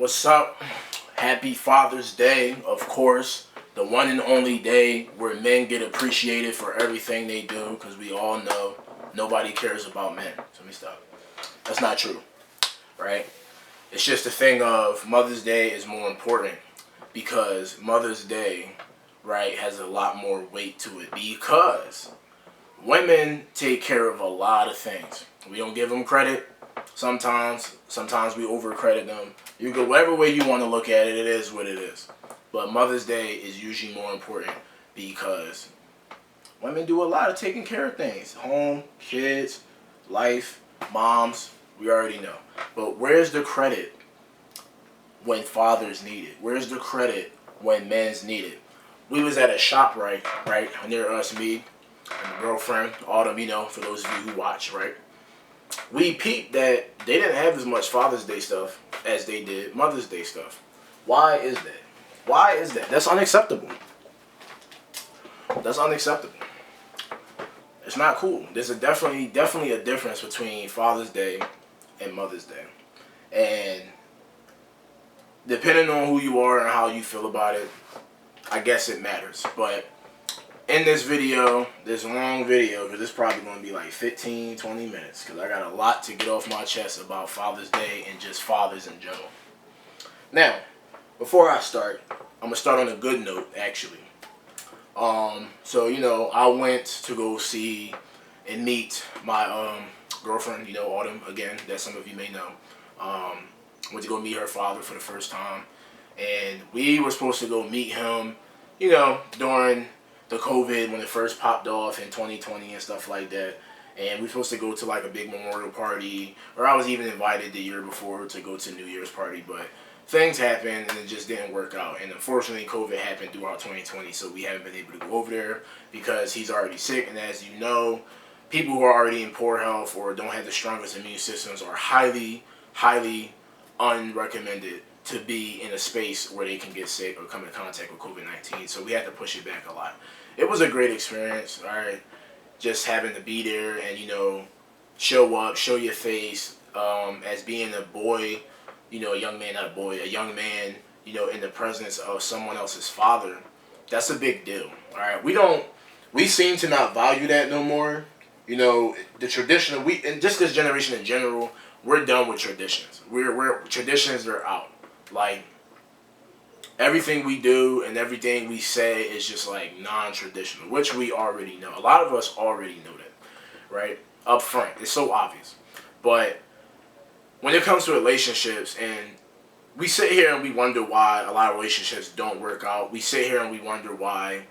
What's up? Happy Father's Day, of course. The one and only day where men get appreciated for everything they do, because we all know nobody cares about men. So let me stop. That's not true, right? It's just a thing of Mother's Day is more important because Mother's Day, right, has a lot more weight to it because women take care of a lot of things. We don't give them credit. Sometimes we overcredit them. You go whatever way you want to look at it, it is what it is. But Mother's Day is usually more important because women do a lot of taking care of things. Home, kids, life, moms, we already know. But where's the credit when fathers need it? Where's the credit when men's need it? We was at a shop right near us, me and the girlfriend, Autumn, for those of you who watch, right? We peeped that they didn't have as much Father's Day stuff as they did Mother's Day stuff. Why is that? Why is that? That's unacceptable. That's unacceptable. It's not cool. There's definitely a difference between Father's Day and Mother's Day. And depending on who you are and how you feel about it, I guess it matters. But in this video, this long video, because it's probably going to be like 15, 20 minutes, because I got a lot to get off my chest about Father's Day and just fathers in general. Now, before I start, I'm going to start on a good note, actually. So, I went to go see and meet my girlfriend, Autumn, again, that some of you may know. Went to go meet her father for the first time. And we were supposed to go meet him, during the COVID when it first popped off in 2020 and stuff like that. And we were supposed to go to like a big memorial party, or I was even invited the year before to go to New Year's party, but things happened and it just didn't work out. And unfortunately, COVID happened throughout 2020, so we haven't been able to go over there because he's already sick. And as you know, people who are already in poor health or don't have the strongest immune systems are highly, highly unrecommended to be in a space where they can get sick or come in contact with COVID-19. So we had to push it back a lot. It was a great experience, all right? Just having to be there and, show up, show your face, as being a boy, a young man, not a boy, a young man, in the presence of someone else's father. That's a big deal, all right? We seem to not value that no more. The traditional, and just this generation in general, we're done with traditions. Traditions are out. Like, everything we do and everything we say is just like non-traditional, which we already know. A lot of us already know that, right? Up front, it's so obvious. But when it comes to relationships, and we sit here and we wonder why a lot of relationships don't work out. We sit here and we wonder why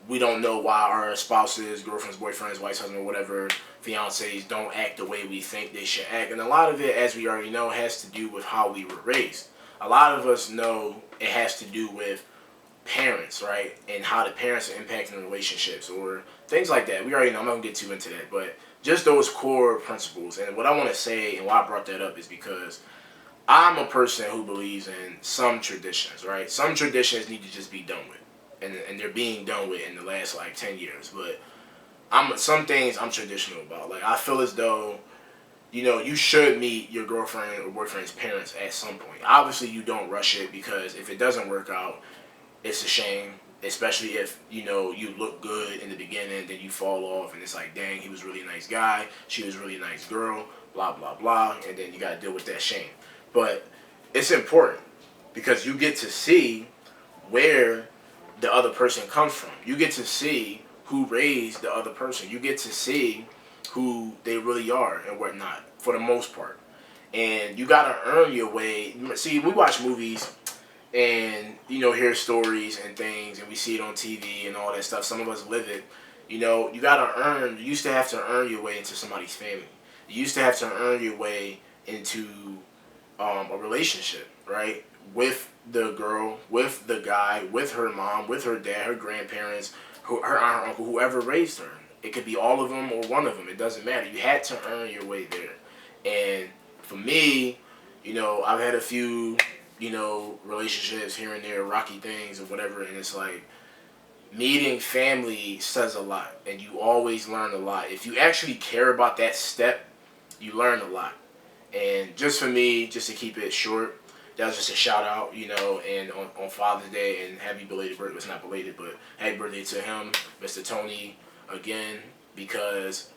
we don't know why our spouses, girlfriends, boyfriends, wives, husbands, whatever, fiancés don't act the way we think they should act. And a lot of it, as we already know, has to do with how we were raised. A lot of us know it has to do with parents, right? And how the parents are impacting relationships or things like that. We already know. I'm not going to get too into that. But just those core principles. And what I want to say and why I brought that up is because I'm a person who believes in some traditions, right? Some traditions need to just be done with. And they're being done with in the last, 10 years. But some things I'm traditional about. Like, I feel as though you should meet your girlfriend or boyfriend's parents at some point. Obviously, you don't rush it because if it doesn't work out, it's a shame. Especially if, you look good in the beginning, then you fall off and it's like, dang, he was really a nice guy. She was really a nice girl, blah, blah, blah. And then you got to deal with that shame. But it's important because you get to see where the other person comes from. You get to see who raised the other person. You get to see who they really are and whatnot, for the most part. And you gotta earn your way. See, we watch movies and, hear stories and things, and we see it on TV and all that stuff. Some of us live it. You used to have to earn your way into somebody's family. You used to have to earn your way into a relationship, right? With the girl, with the guy, with her mom, with her dad, her grandparents, her aunt, her uncle, whoever raised her. It could be all of them or one of them. It doesn't matter. You had to earn your way there. And for me, I've had a few, relationships here and there, rocky things or whatever. And it's like meeting family says a lot. And you always learn a lot. If you actually care about that step, you learn a lot. And just for me, just to keep it short, that was just a shout out, and on Father's Day, and happy belated birthday. It's not belated, but happy birthday to him, Mr. Tony, again, because,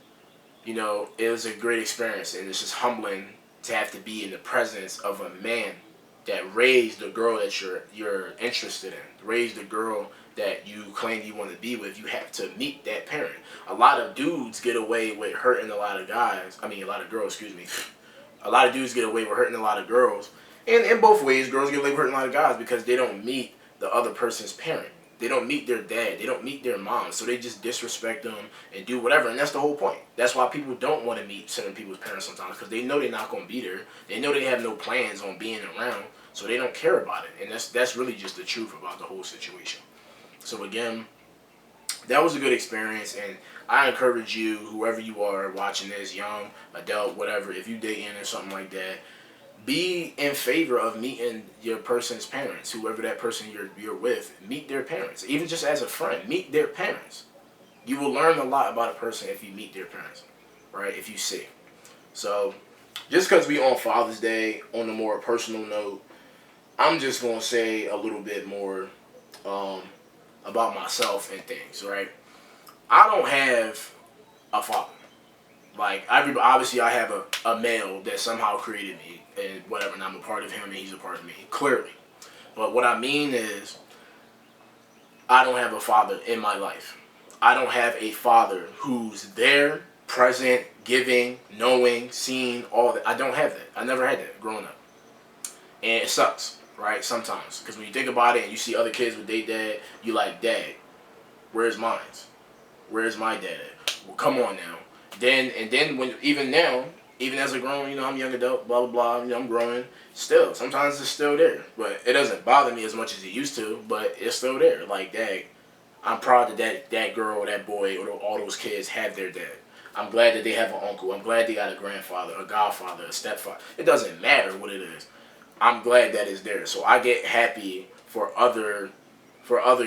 it was a great experience, and it's just humbling to have to be in the presence of a man that raised the girl that you're interested in, raised the girl that you claim you want to be with. You have to meet that parent. A lot of dudes get away with hurting a lot of guys. I mean, a lot of girls, excuse me. A lot of dudes get away with hurting a lot of girls. And in both ways, girls get away with hurting a lot of guys because they don't meet the other person's parent. They don't meet their dad. They don't meet their mom. So they just disrespect them and do whatever. And that's the whole point. That's why people don't want to meet certain people's parents sometimes, because they know they're not going to be there. They know they have no plans on being around. So they don't care about it. And that's really just the truth about the whole situation. So again, that was a good experience. And I encourage you, whoever you are watching this, young, adult, whatever, if you dating or something like that, be in favor of meeting your person's parents. Whoever that person you're with, meet their parents. Even just as a friend, meet their parents. You will learn a lot about a person if you meet their parents, right? If you see. So, just because we on Father's Day, on a more personal note, I'm just going to say a little bit more about myself and things, right? I don't have a father. Like, obviously I have a male that somehow created me and whatever, and I'm a part of him and he's a part of me, clearly. But what I mean is, I don't have a father in my life. I don't have a father who's there, present, giving, knowing, seeing, all that. I don't have that. I never had that growing up. And it sucks, right, sometimes. Because when you think about it and you see other kids with their dad, you like, Dad, where's mine? Where's my dad at? Well, come on now. Then when even now, even as a grown, I'm a young adult, blah blah blah, I'm growing. Still, sometimes it's still there, but it doesn't bother me as much as it used to. But it's still there. Like, dang, I'm proud that girl, or that boy, or all those kids have their dad. I'm glad that they have an uncle. I'm glad they got a grandfather, a godfather, a stepfather. It doesn't matter what it is. I'm glad that it's there. So I get happy for other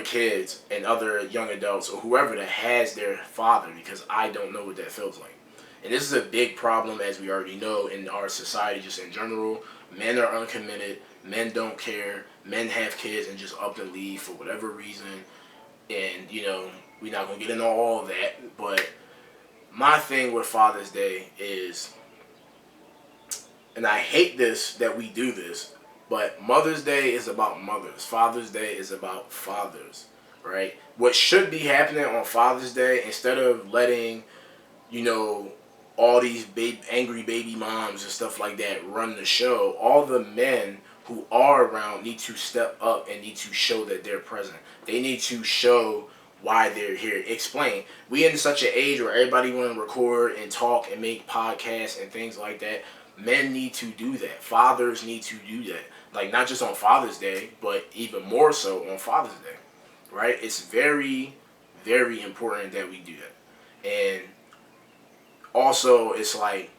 kids and other young adults or whoever that has their father, because I don't know what that feels like. And this is a big problem, as we already know, in our society just in general. Men are uncommitted. Men don't care. Men have kids and just up and leave for whatever reason. And, we're not going to get into all of that. But my thing with Father's Day is, and I hate this that we do this, but Mother's Day is about mothers. Father's Day is about fathers, right? What should be happening on Father's Day, instead of letting, all these angry baby moms and stuff like that run the show, all the men who are around need to step up and need to show that they're present. They need to show why they're here. Explain. We in such an age where everybody want to record and talk and make podcasts and things like that. Men need to do that. Fathers need to do that. Like, not just on Father's Day, but even more so on Father's Day, right? It's very, very important that we do that. And also, it's like,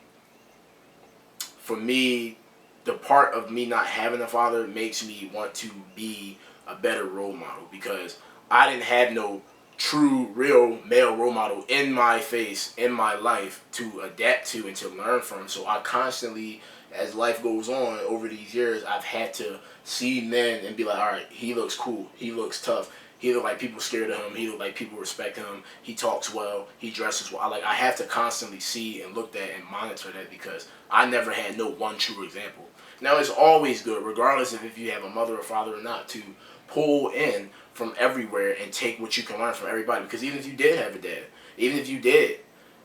for me, the part of me not having a father makes me want to be a better role model, because I didn't have no true, real male role model in my face, in my life, to adapt to and to learn from. So I constantly, as life goes on over these years, I've had to see men and be like, all right, he looks cool, he looks tough, he look like people scared of him, he look like people respect him, he talks well, he dresses well. I have to constantly see and look at and monitor that, because I never had no one true example. Now, it's always good, regardless of if you have a mother or father or not, to pull in from everywhere and take what you can learn from everybody. Because even if you did have a dad, even if you did,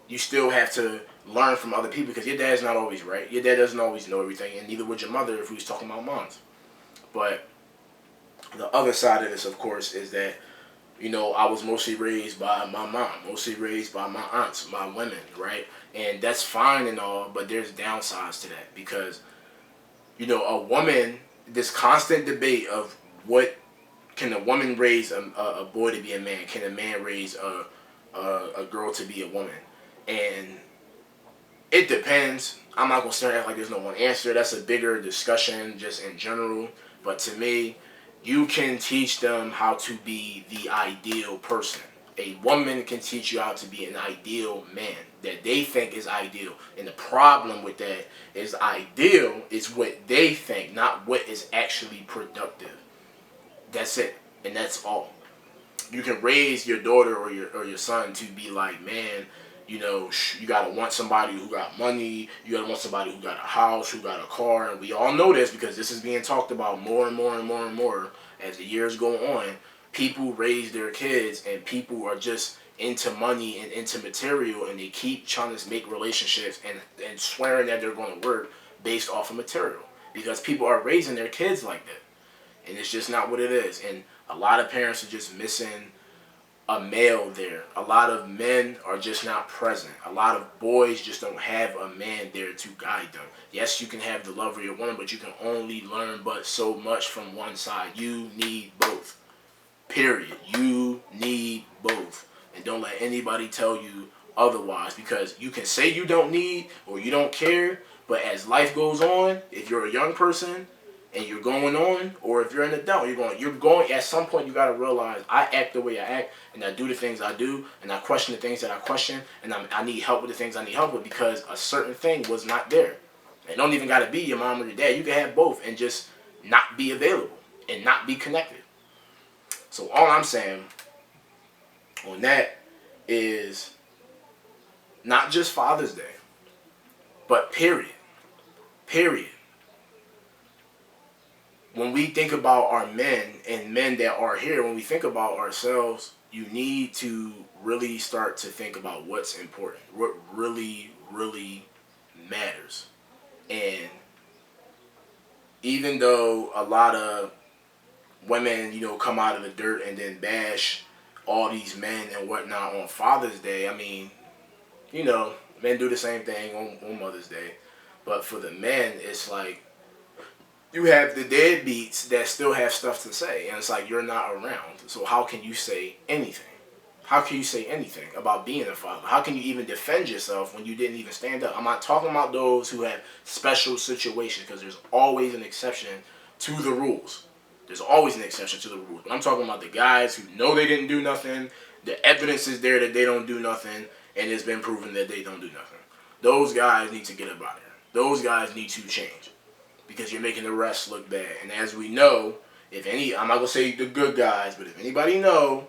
you still have to learn from other people, because your dad's not always right. Your dad doesn't always know everything, and neither would your mother if we was talking about moms. But the other side of this, of course, is that, I was mostly raised by my mom, mostly raised by my aunts, my women, right? And that's fine and all, but there's downsides to that, because, a woman, this constant debate of what can a woman raise a boy to be a man? Can a man raise a girl to be a woman? And it depends. I'm not going to say like there's no one answer. That's a bigger discussion just in general. But to me, you can teach them how to be the ideal person. A woman can teach you how to be an ideal man that they think is ideal. And the problem with that is ideal is what they think, not what is actually productive. That's it. And that's all. You can raise your daughter or your son to be like, man, you gotta want somebody who got money. You gotta want somebody who got a house, who got a car, and we all know this because this is being talked about more and more and more and more as the years go on. People raise their kids, and people are just into money and into material, and they keep trying to make relationships and swearing that they're going to work based off of material because people are raising their kids like that, and it's just not what it is. And a lot of parents are just missing a male there. A lot of men are just not present. A lot of boys just don't have a man there to guide them. Yes, you can have the love of your woman, but you can only learn but so much from one side. You need both. Period. You need both. And don't let anybody tell you otherwise, because you can say you don't need or you don't care, but as life goes on, if you're a young person and you're going on, or if you're an adult, you're going at some point you got to realize I act the way I act, and I do the things I do, and I question the things that I question, and I need help with the things I need help with because a certain thing was not there. It don't even got to be your mom or your dad. You can have both and just not be available and not be connected. So all I'm saying on that is not just Father's Day, but period. Period. When we think about our men and men that are here, when we think about ourselves, you need to really start to think about what's important, what really, really matters. And even though a lot of women, come out of the dirt and then bash all these men and whatnot on Father's Day, I mean, men do the same thing on Mother's Day. But for the men, it's like, you have the deadbeats that still have stuff to say, and it's like you're not around. So how can you say anything? How can you say anything about being a father? How can you even defend yourself when you didn't even stand up? I'm not talking about those who have special situations, because there's always an exception to the rules. There's always an exception to the rules. But I'm talking about the guys who know they didn't do nothing. The evidence is there that they don't do nothing, and it's been proven that they don't do nothing. Those guys need to get up out of here. Those guys need to change, because you're making the rest look bad. And as we know, I'm not going to say the good guys, but if anybody know,